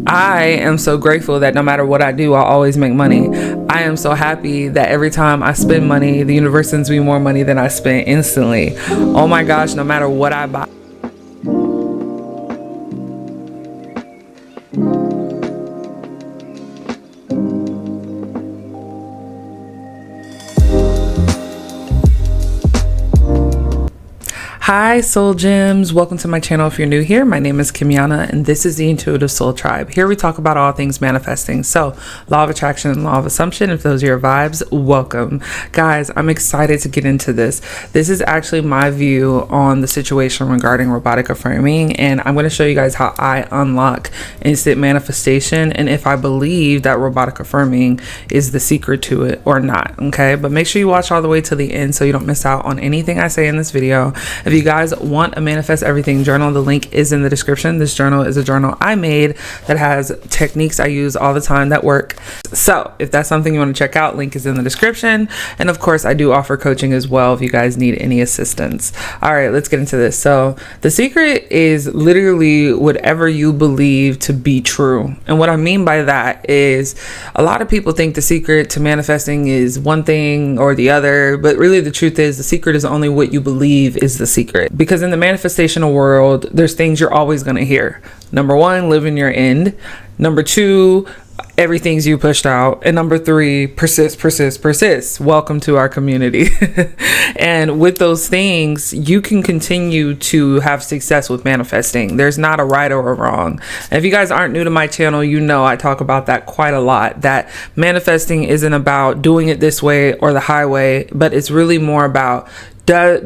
I am so grateful that no matter what I do, I'll always make money. I am so happy that every time I spend money, the universe sends me more money than I spent instantly. Oh my gosh, no matter what I buy. Hi Soul Gems, welcome to my channel. If you're new here, my name is Kimiana and this is the Intuitive Soul Tribe. Here we talk about all things manifesting. So law of attraction and law of assumption, if those are your vibes, welcome. Guys, I'm excited to get into this. This is actually my view on the situation regarding robotic affirming, and I'm going to show you guys how I unlock instant manifestation and if I believe that robotic affirming is the secret to it or not. Okay, but make sure you watch all the way to the end so you don't miss out on anything I say in this video. If you guys want a Manifest Everything journal, the link is in the description. This journal is a journal I made that has techniques I use all the time that work. So if that's something you want to check out, link is in the description. And of course, I do offer coaching as well if you guys need any assistance. All right, let's get into this. So the secret is literally whatever you believe to be true. And what I mean by that is a lot of people think the secret to manifesting is one thing or the other, but really the truth is the secret is only what you believe is the secret. Because in the manifestational world, there's things you're always going to hear. Number one, live in your end. Number two, everything's you pushed out. And number three, persist. Welcome to our community. And with those things, you can continue to have success with manifesting. There's not a right or a wrong. And if you guys aren't new to my channel, you know I talk about that quite a lot, that manifesting isn't about doing it this way or the highway, but it's really more about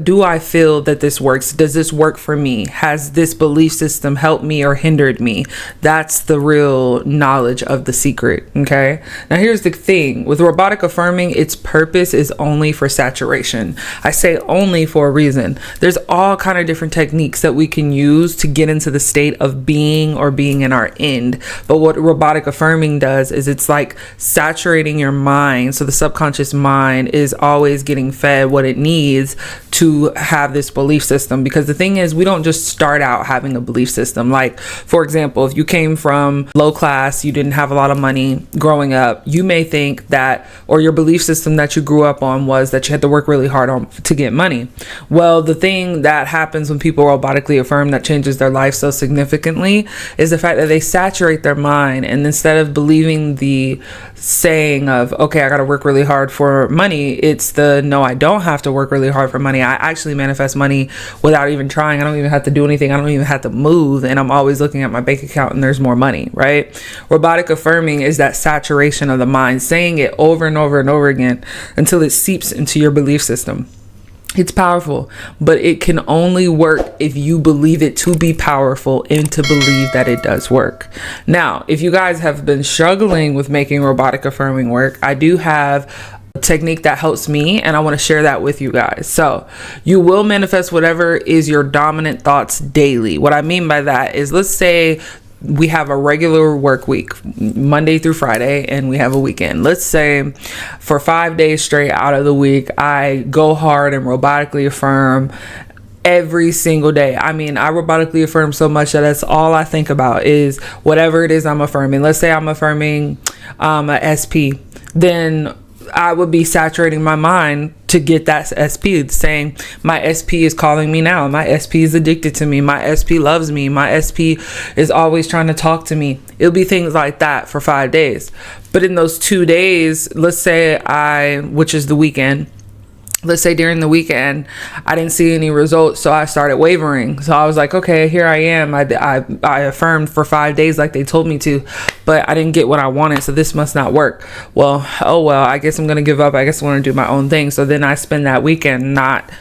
do I feel that this works? Does this work for me? Has this belief system helped me or hindered me? That's the real knowledge of the secret. Okay. Now here's the thing with robotic affirming, its purpose is only for saturation. I say only for a reason. There's all kind of different techniques that we can use to get into the state of being or being in our end. But what robotic affirming does is it's like saturating your mind. So the subconscious mind is always getting fed what it needs to have this belief system. Because the thing is, we don't just start out having a belief system. Like, for example, if you came from low class, you didn't have a lot of money growing up, you may think that, or your belief system that you grew up on was that you had to work really hard on to get money. Well, the thing that happens when people robotically affirm that changes their life so significantly is the fact that they saturate their mind, and instead of believing the saying of, okay, I got to work really hard for money, it's the, no, I don't have to work really hard for money. I actually manifest money without even trying. I don't even have to do anything. I don't even have to move. And I'm always looking at my bank account and there's more money, right? Robotic affirming is that saturation of the mind, saying it over and over and over again until it seeps into your belief system. It's powerful, but it can only work if you believe it to be powerful and to believe that it does work. Now, if you guys have been struggling with making robotic affirming work, I do have a technique that helps me, and I want to share that with you guys. So you will manifest whatever is your dominant thoughts daily. What I mean by that is, let's say we have a regular work week, Monday through Friday, and we have a weekend. Let's say for 5 days straight out of the week, I go hard and robotically affirm every single day. I mean, I robotically affirm so much that that's all I think about is whatever it is I'm affirming. Let's say I'm affirming a SP, then I would be saturating my mind to get that SP, saying my SP is calling me now. My SP is addicted to me. My SP loves me. My SP is always trying to talk to me. It'll be things like that for 5 days. But in those 2 days, let's say which is the weekend, let's say during the weekend, I didn't see any results, so I started wavering. So I was like, okay, here I am. I affirmed for 5 days like they told me to, but I didn't get what I wanted, so this must not work. Well, oh well, I guess I'm gonna give up. I guess I'm gonna do my own thing. So then I spend that weekend not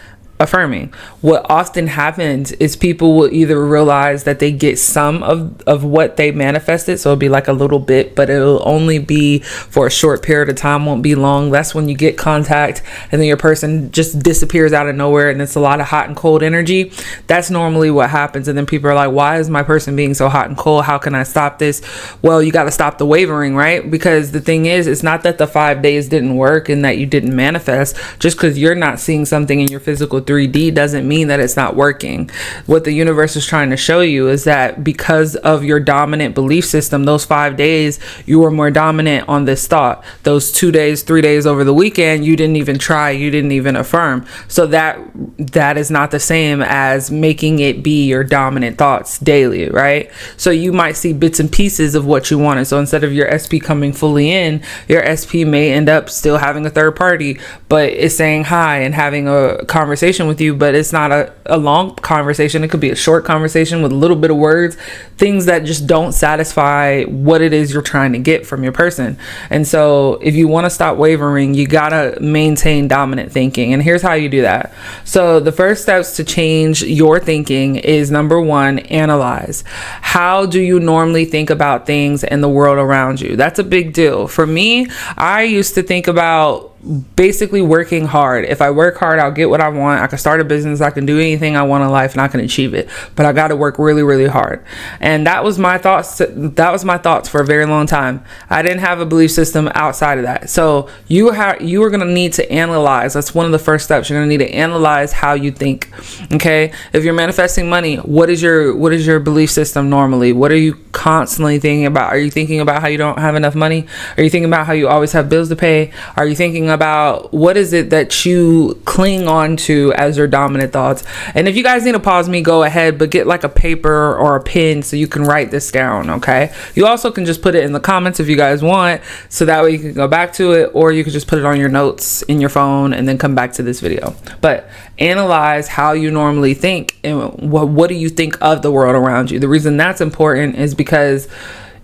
affirming. What often happens is people will either realize that they get some of what they manifested, so it'll be like a little bit, but it'll only be for a short period of time, won't be long. That's when you get contact and then your person just disappears out of nowhere and it's a lot of hot and cold energy. That's normally what happens. And then people are like, why is my person being so hot and cold? How can I stop this? Well, you got to stop the wavering, right? Because the thing is, it's not that the 5 days didn't work and that you didn't manifest. Just because you're not seeing something in your physical 3D doesn't mean that it's not working. What the universe is trying to show you is that because of your dominant belief system, those 5 days you were more dominant on this thought. Those 2 days, 3 days over the weekend, you didn't even try, you didn't even affirm. So that is not the same as making it be your dominant thoughts daily, right? So you might see bits and pieces of what you wanted. So instead of your SP coming fully in, your SP may end up still having a third party, but it's saying hi and having a conversation with you, but it's not a long conversation. It could be a short conversation with a little bit of words, things that just don't satisfy what it is you're trying to get from your person. And so if you want to stop wavering, you gotta maintain dominant thinking. And here's how you do that. So the first steps to change your thinking is, number one, analyze. How do you normally think about things and the world around you? That's a big deal. For me, I used to think about basically working hard. If I work hard, I'll get what I want. I can start a business, I can do anything I want in life, and I can achieve it. But I got to work really, really hard. And that was my thoughts. That was my thoughts for a very long time. I didn't have a belief system outside of that. So you are going to need to analyze. That's one of the first steps. You're going to need to analyze how you think. Okay. If you're manifesting money, what is your belief system normally? What are you constantly thinking about? Are you thinking about how you don't have enough money? Are you thinking about how you always have bills to pay? Are you thinking about what is it that you cling on to as your dominant thoughts? And if you guys need to pause me, go ahead, but get like a paper or a pen so you can write this down. Okay. You also can just put it in the comments if you guys want, so that way you can go back to it, or you can just put it on your notes in your phone and then come back to this video. But analyze how you normally think and what do you think of the world around you. The reason that's important is because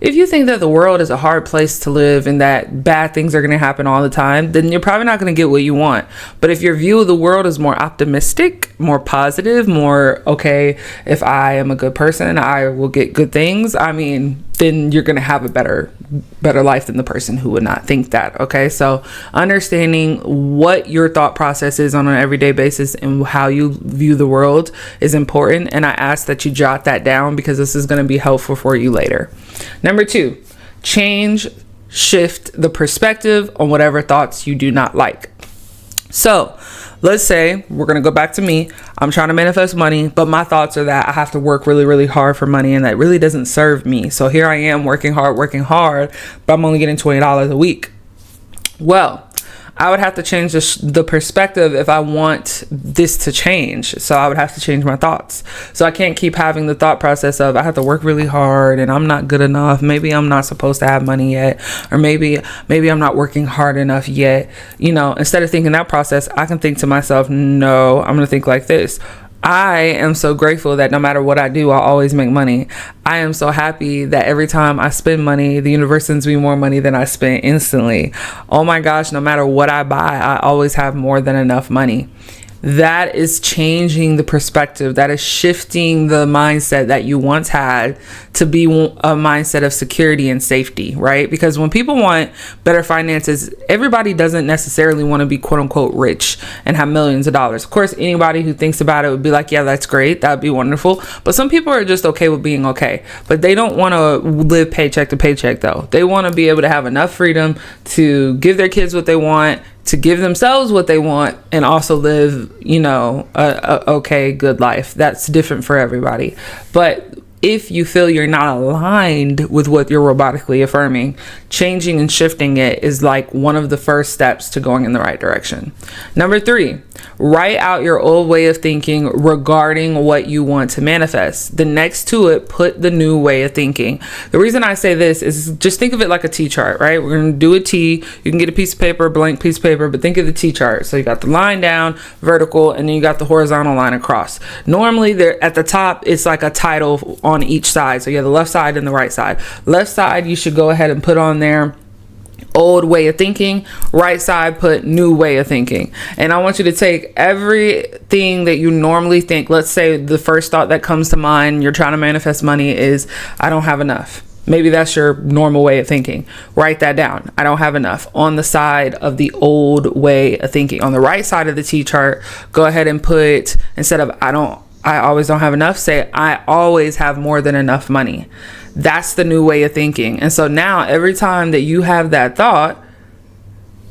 if you think that the world is a hard place to live and that bad things are going to happen all the time, then you're probably not going to get what you want. But if your view of the world is more optimistic, more positive, more, okay, if I am a good person, I will get good things, I mean, then you're going to have a better life than the person who would not think that. Okay. So understanding what your thought process is on an everyday basis and how you view the world is important. And I ask that you jot that down because this is going to be helpful for you later. Number 2, shift the perspective on whatever thoughts you do not like. So let's say we're going to go back to me. I'm trying to manifest money, but my thoughts are that I have to work really, really hard for money, and that really doesn't serve me. So here I am working hard, but I'm only getting $20 a week. Well, I would have to change the perspective if I want this to change. So I would have to change my thoughts. So I can't keep having the thought process of I have to work really hard and I'm not good enough. Maybe I'm not supposed to have money yet. Or maybe I'm not working hard enough yet. You know, instead of thinking that process, I can think to myself, no, I'm going to think like this. I am so grateful that no matter what I do, I'll always make money. I am so happy that every time I spend money, the universe sends me more money than I spent instantly. Oh my gosh, no matter what I buy, I always have more than enough money. That is changing the perspective. That is shifting the mindset that you once had to be a mindset of security and safety, right? Because when people want better finances, everybody doesn't necessarily want to be quote unquote rich and have millions of dollars. Of course, anybody who thinks about it would be like, yeah, that's great. That'd be wonderful. But some people are just okay with being okay. But they don't want to live paycheck to paycheck though. They want to be able to have enough freedom to give their kids what they want, to give themselves what they want, and also live, you know, a okay, good life. That's different for everybody. But if you feel you're not aligned with what you're robotically affirming, changing and shifting it is like one of the first steps to going in the right direction. Number 3, write out your old way of thinking regarding what you want to manifest. The next to it, put the new way of thinking. The reason I say this is just think of it like a T chart, right? We're going to do a T. You can get a piece of paper, a blank piece of paper, but think of the T chart. So you got the line down, vertical, and then you got the horizontal line across. Normally, there at the top, it's like a title on each side. So you have the left side and the right side. Left side, you should go ahead and put on there old way of thinking. Right side, put new way of thinking. And I want you to take everything that you normally think. Let's say the first thought that comes to mind, you're trying to manifest money, is I don't have enough. Maybe that's your normal way of thinking. Write that down. I don't have enough. On the side of the old way of thinking. On the right side of the T chart, go ahead and put, instead of I always don't have enough, say I always have more than enough money. That's the new way of thinking. And so now every time that you have that thought,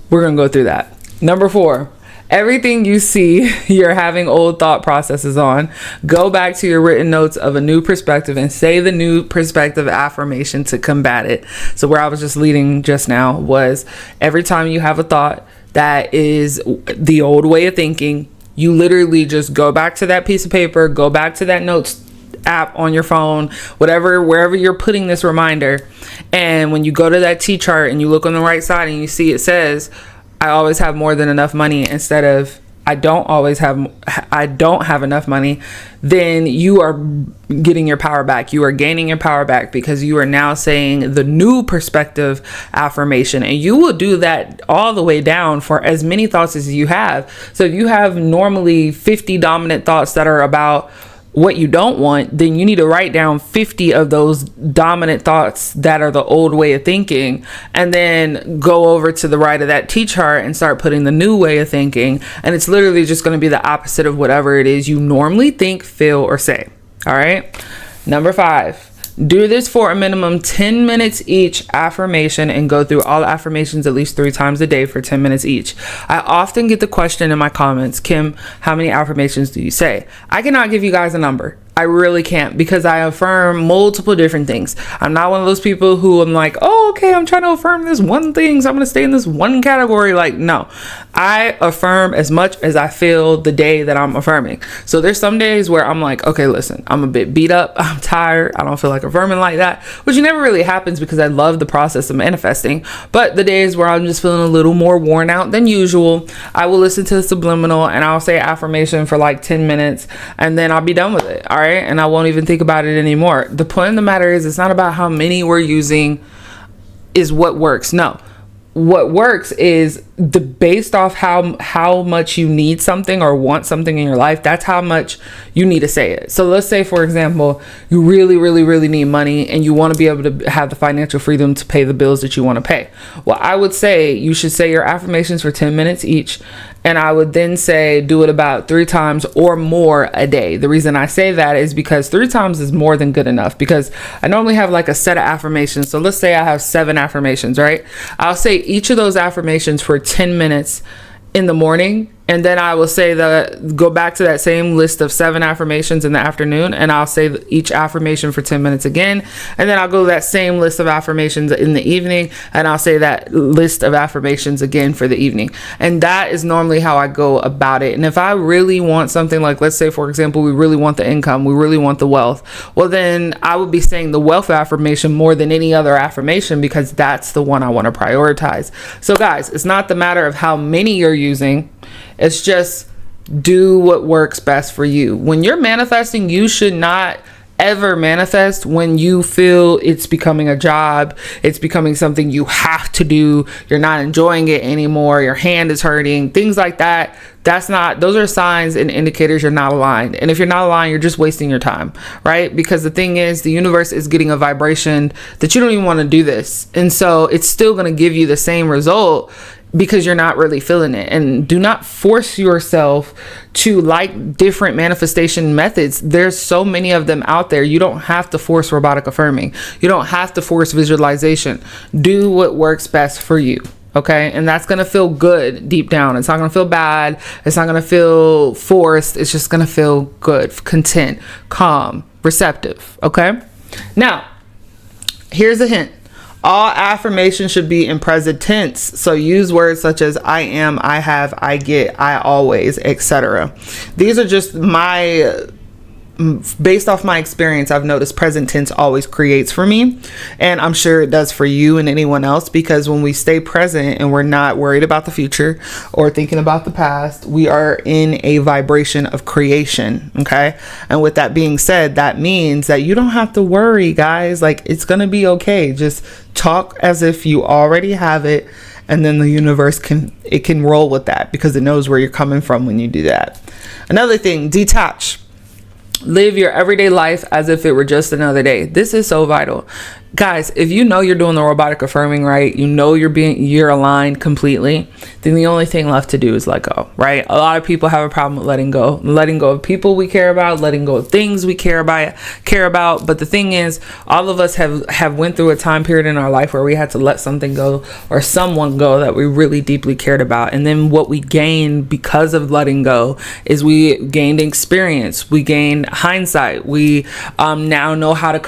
we're going to go through that. Number 4, Everything you see, you're having old thought processes on. Go back to your written notes of a new perspective and say the new perspective affirmation to combat it. So where I was just leading just now was every time you have a thought that is the old way of thinking, you literally just go back to that piece of paper, go back to that notes app on your phone, whatever, wherever you're putting this reminder. And when you go to that T chart and you look on the right side and you see it says, I always have more than enough money, instead of I don't have enough money, then you are getting your power back. You are gaining your power back because you are now saying the new perspective affirmation, and you will do that all the way down for as many thoughts as you have. So if you have normally 50 dominant thoughts that are about what you don't want, then you need to write down 50 of those dominant thoughts that are the old way of thinking, and then go over to the right of that T chart and start putting the new way of thinking. And it's literally just going to be the opposite of whatever it is you normally think, feel, or say. All right. Number 5. Do this for a minimum 10 minutes each affirmation, and go through all affirmations at least 3 times a day for 10 minutes each. I often get the question in my comments, Kim, how many affirmations do you say? I cannot give you guys a number. I really can't, because I affirm multiple different things. I'm not one of those people who I'm like, oh, okay, I'm trying to affirm this one thing, so I'm going to stay in this one category. Like, no, I affirm as much as I feel the day that I'm affirming. So there's some days where I'm like, okay, listen, I'm a bit beat up, I'm tired, I don't feel like affirming like that, which never really happens because I love the process of manifesting. But the days where I'm just feeling a little more worn out than usual, I will listen to the subliminal and I'll say affirmation for like 10 minutes, and then I'll be done with it. All right. And I won't even think about it anymore. The point of the matter is, it's not about how many we're using is what works. No, what works is based off how much you need something or want something in your life. That's how much you need to say it. So let's say, for example, you really need money and you want to be able to have the financial freedom to pay the bills that you want to pay. Well, I would say you should say your affirmations for 10 minutes each. And I would then say do it about 3 times or more a day. The reason I say that is because 3 times is more than good enough, because I normally have like a set of affirmations. So let's say I have 7 affirmations, right? I'll say each of those affirmations for 10 minutes in the morning, and then I will say go back to that same list of 7 affirmations in the afternoon, and I'll say each affirmation for 10 minutes again, and then I'll go to that same list of affirmations in the evening, and I'll say that list of affirmations again for the evening. And that is normally how I go about it. And if I really want something, like let's say, for example, we really want the income, we really want the wealth, well, then I would be saying the wealth affirmation more than any other affirmation, because that's the one I want to prioritize. So guys, it's not the matter of how many you're using. It's just do what works best for you. When you're manifesting, you should not ever manifest when you feel it's becoming a job, it's becoming something you have to do, you're not enjoying it anymore, your hand is hurting, things like that. Those are signs and indicators you're not aligned. And if you're not aligned, you're just wasting your time, right? Because the thing is, the universe is getting a vibration that you don't even want to do this. And so it's still going to give you the same result, because you're not really feeling it. And do not force yourself to like different manifestation methods. There's so many of them out there. You don't have to force robotic affirming. You don't have to force visualization. Do what works best for you. Okay. And that's going to feel good deep down. It's not going to feel bad. It's not going to feel forced. It's just going to feel good, content, calm, receptive. Okay. Now, here's a hint. All affirmations should be in present tense. So use words such as I am, I have, I get, I always, etc. These are just based off my experience, I've noticed present tense always creates for me, and I'm sure it does for you and anyone else, because when we stay present and we're not worried about the future or thinking about the past, we are in a vibration of creation. Okay. And with that being said, that means that you don't have to worry, guys. Like, it's going to be okay. Just talk as if you already have it, and then the universe can roll with that, because it knows where you're coming from when you do that. Another thing, detach. Live your everyday life as if it were just another day. This is so vital. Guys, if you know you're doing the robotic affirming right, you know you're aligned completely, then the only thing left to do is let go, right? A lot of people have a problem with letting go of people we care about, letting go of things we care about. But the thing is, all of us have went through a time period in our life where we had to let something go or someone go that we really deeply cared about. And then what we gained because of letting go is we gained experience, we gained hindsight. We now know how to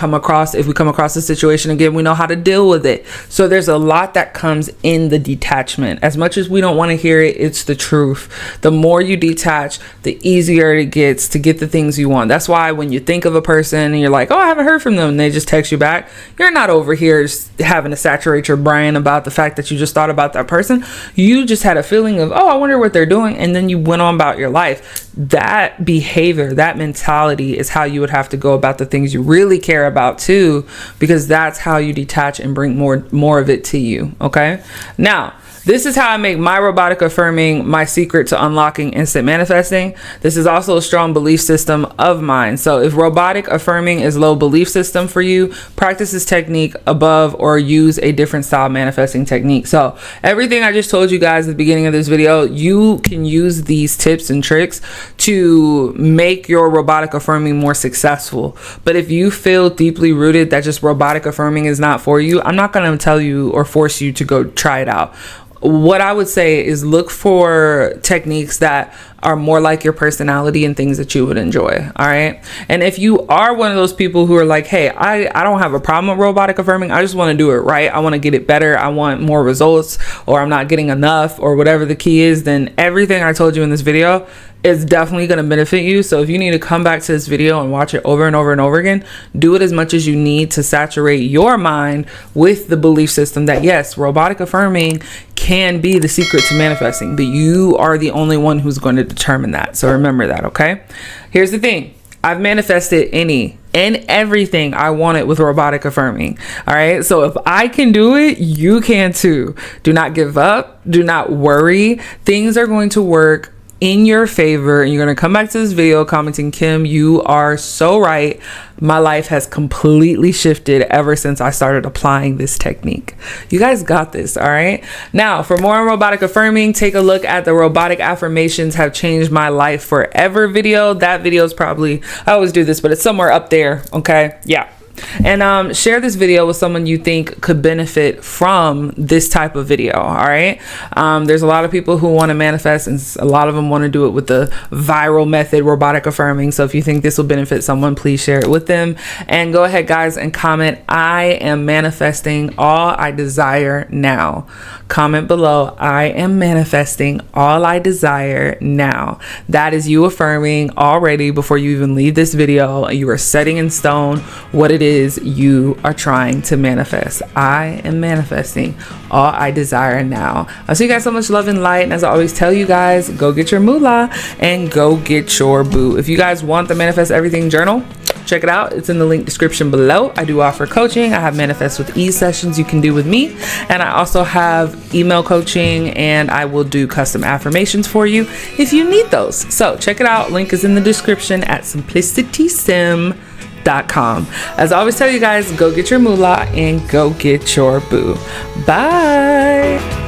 if we come across a situation again, we know how to deal with it. So there's a lot that comes in the detachment. As much as we don't want to hear it, it's the truth. The more you detach, the easier it gets to get the things you want. That's why when you think of a person and you're like, oh, I haven't heard from them, and they just text you back, you're not over here having to saturate your brain about the fact that you just thought about that person. You just had a feeling of, oh, I wonder what they're doing, and then you went on about your life. That behavior, that mentality is how you would have to go about the things you really care about too, because that's how you detach and bring more of it to you. Okay, now this is how I make my robotic affirming my secret to unlocking instant manifesting. This is also a strong belief system of mine. So if robotic affirming is low belief system for you, practice this technique above or use a different style manifesting technique. So everything I just told you guys at the beginning of this video, you can use these tips and tricks to make your robotic affirming more successful. But if you feel deeply rooted that just robotic affirming is not for you, I'm not going to tell you or force you to go try it out. What I would say is look for techniques that are more like your personality and things that you would enjoy. All right. And if you are one of those people who are like, hey, I don't have a problem with robotic affirming, I just want to do it right, I want to get it better, I want more results, or I'm not getting enough, or whatever the key is, then everything I told you in this video is definitely going to benefit you. So if you need to come back to this video and watch it over and over and over again, do it as much as you need to saturate your mind with the belief system that yes, robotic affirming can be the secret to manifesting, but you are the only one who's going to determine that. So remember that. Okay, here's the thing. I've manifested any and everything I wanted with robotic affirming. All right. So if I can do it, you can too. Do not give up. Do not worry. Things are going to work in your favor, and you're going to come back to this video commenting, Kim, you are so right. My life has completely shifted ever since I started applying this technique. You guys got this. All right. Now, for more on robotic affirming, take a look at the robotic affirmations have changed my life forever video. That video is probably, I always do this, but it's somewhere up there. Okay. Yeah. And share this video with someone you think could benefit from this type of video. All right. There's a lot of people who want to manifest, and a lot of them want to do it with the viral method, robotic affirming. So if you think this will benefit someone, please share it with them. And go ahead, guys, and comment, I am manifesting all I desire now. Comment below, I am manifesting all I desire now. That is you affirming already before you even leave this video. You are setting in stone what it is you are trying to manifest. I am manifesting all I desire now. I'll see you guys so much love and light. And as I always tell you guys, go get your moolah and go get your boo. If you guys want the Manifest Everything journal, check it out. It's in the link description below. I do offer coaching. I have Manifest with Ease sessions you can do with me. And I also have email coaching, and I will do custom affirmations for you if you need those. So check it out. Link is in the description at simplicitysim.com. As I always tell you guys, go get your moolah and go get your boo. Bye.